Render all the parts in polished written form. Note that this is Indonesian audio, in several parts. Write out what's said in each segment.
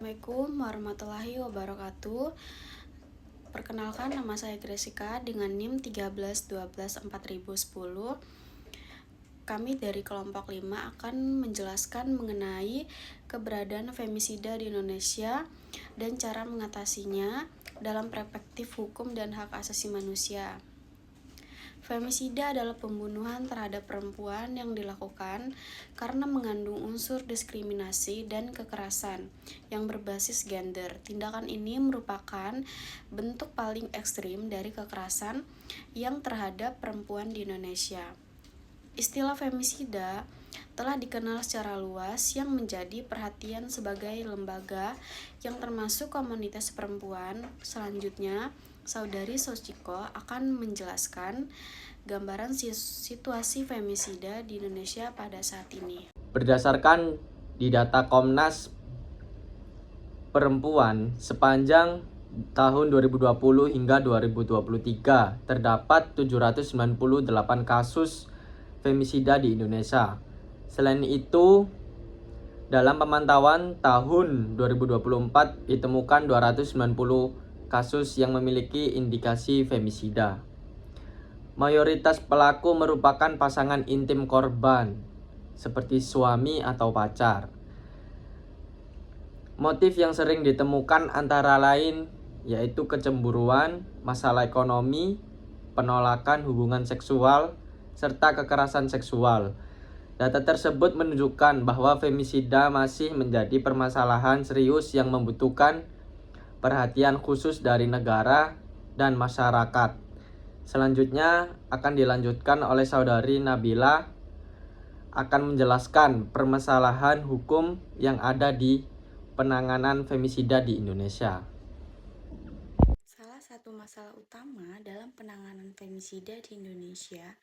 Assalamualaikum warahmatullahi wabarakatuh. Perkenalkan, nama saya Gresika dengan NIM 13124010. Kami dari kelompok 5 akan menjelaskan mengenai keberadaan femisida di Indonesia dan cara mengatasinya dalam perspektif hukum dan hak asasi manusia. Femisida adalah pembunuhan terhadap perempuan yang dilakukan karena mengandung unsur diskriminasi dan kekerasan yang berbasis gender. Tindakan ini merupakan bentuk paling ekstrim dari kekerasan yang terhadap perempuan di Indonesia. Istilah femisida telah dikenal secara luas yang menjadi perhatian sebagai lembaga yang termasuk komunitas perempuan. Selanjutnya, Saudari Sochiko akan menjelaskan gambaran situasi femisida di Indonesia pada saat ini. Berdasarkan di data Komnas Perempuan sepanjang tahun 2020 hingga 2023 terdapat 798 kasus femisida di Indonesia. Selain itu, dalam pemantauan tahun 2024 ditemukan 290 kasus yang memiliki indikasi femisida. Mayoritas pelaku merupakan pasangan intim korban, seperti suami atau pacar. Motif yang sering ditemukan antara lain yaitu kecemburuan, masalah ekonomi, penolakan hubungan seksual, serta kekerasan seksual. Data tersebut menunjukkan bahwa femisida masih menjadi permasalahan serius yang membutuhkan perhatian khusus dari negara dan masyarakat. Selanjutnya akan dilanjutkan oleh Saudari Nabila akan menjelaskan permasalahan hukum yang ada di penanganan femisida di Indonesia. Salah satu masalah utama dalam penanganan femisida di Indonesia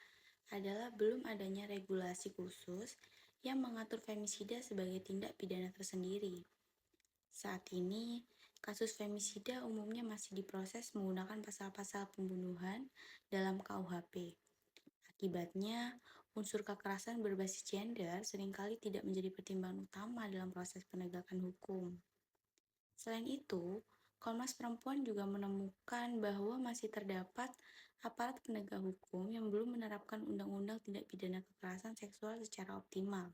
adalah belum adanya regulasi khusus yang mengatur femisida sebagai tindak pidana tersendiri. Saat ini, kasus femisida umumnya masih diproses menggunakan pasal-pasal pembunuhan dalam KUHP. Akibatnya, unsur kekerasan berbasis gender seringkali tidak menjadi pertimbangan utama dalam proses penegakan hukum. Selain itu, Komnas Perempuan juga menemukan bahwa masih terdapat aparat penegak hukum yang belum menerapkan undang-undang tindak pidana kekerasan seksual secara optimal.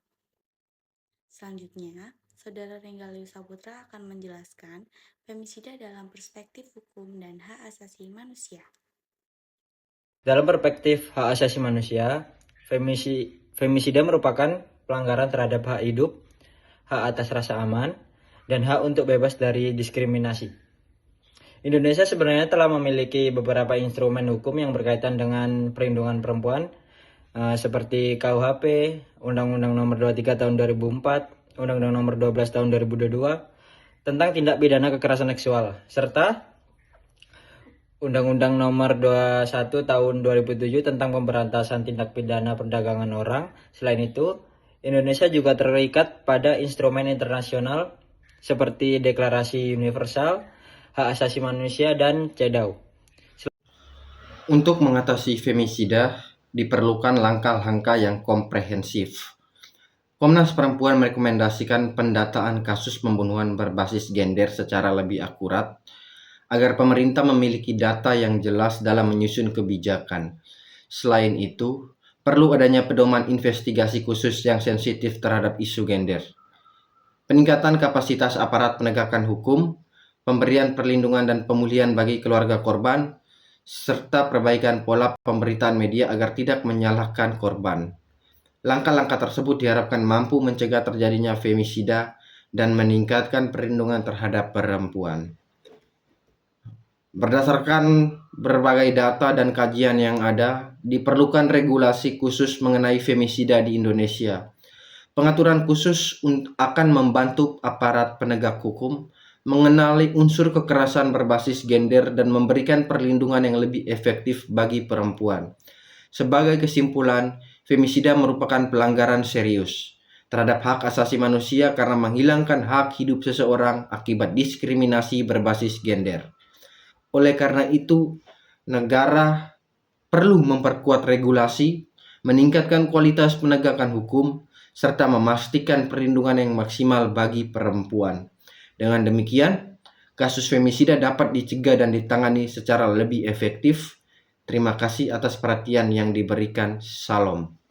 Selanjutnya, Saudara Renggalius Saputra akan menjelaskan femisida dalam perspektif hukum dan hak asasi manusia. Dalam perspektif hak asasi manusia, femisida merupakan pelanggaran terhadap hak hidup, hak atas rasa aman, dan hak untuk bebas dari diskriminasi. Indonesia sebenarnya telah memiliki beberapa instrumen hukum yang berkaitan dengan perlindungan perempuan, seperti KUHP, Undang-Undang Nomor 23 Tahun 2004, Undang-Undang Nomor 12 Tahun 2022 tentang tindak pidana kekerasan seksual, serta Undang-Undang Nomor 21 Tahun 2007 tentang pemberantasan tindak pidana perdagangan orang. Selain itu, Indonesia juga terikat pada instrumen internasional seperti Deklarasi Universal Hak Asasi Manusia dan CEDAW. Untuk mengatasi femisida, diperlukan langkah-langkah yang komprehensif. Komnas Perempuan merekomendasikan pendataan kasus pembunuhan berbasis gender secara lebih akurat, agar pemerintah memiliki data yang jelas dalam menyusun kebijakan. Selain itu, perlu adanya pedoman investigasi khusus yang sensitif terhadap isu gender. Peningkatan kapasitas aparat penegakan hukum, pemberian perlindungan dan pemulihan bagi keluarga korban, serta perbaikan pola pemberitaan media agar tidak menyalahkan korban. Langkah-langkah tersebut diharapkan mampu mencegah terjadinya femisida dan meningkatkan perlindungan terhadap perempuan. Berdasarkan berbagai data dan kajian yang ada, diperlukan regulasi khusus mengenai femisida di Indonesia. Pengaturan khusus akan membantu aparat penegak hukum mengenali unsur kekerasan berbasis gender dan memberikan perlindungan yang lebih efektif bagi perempuan. Sebagai kesimpulan, femisida merupakan pelanggaran serius terhadap hak asasi manusia karena menghilangkan hak hidup seseorang akibat diskriminasi berbasis gender. Oleh karena itu, negara perlu memperkuat regulasi, meningkatkan kualitas penegakan hukum, serta memastikan perlindungan yang maksimal bagi perempuan. Dengan demikian, kasus femisida dapat dicegah dan ditangani secara lebih efektif. Terima kasih atas perhatian yang diberikan. Salam.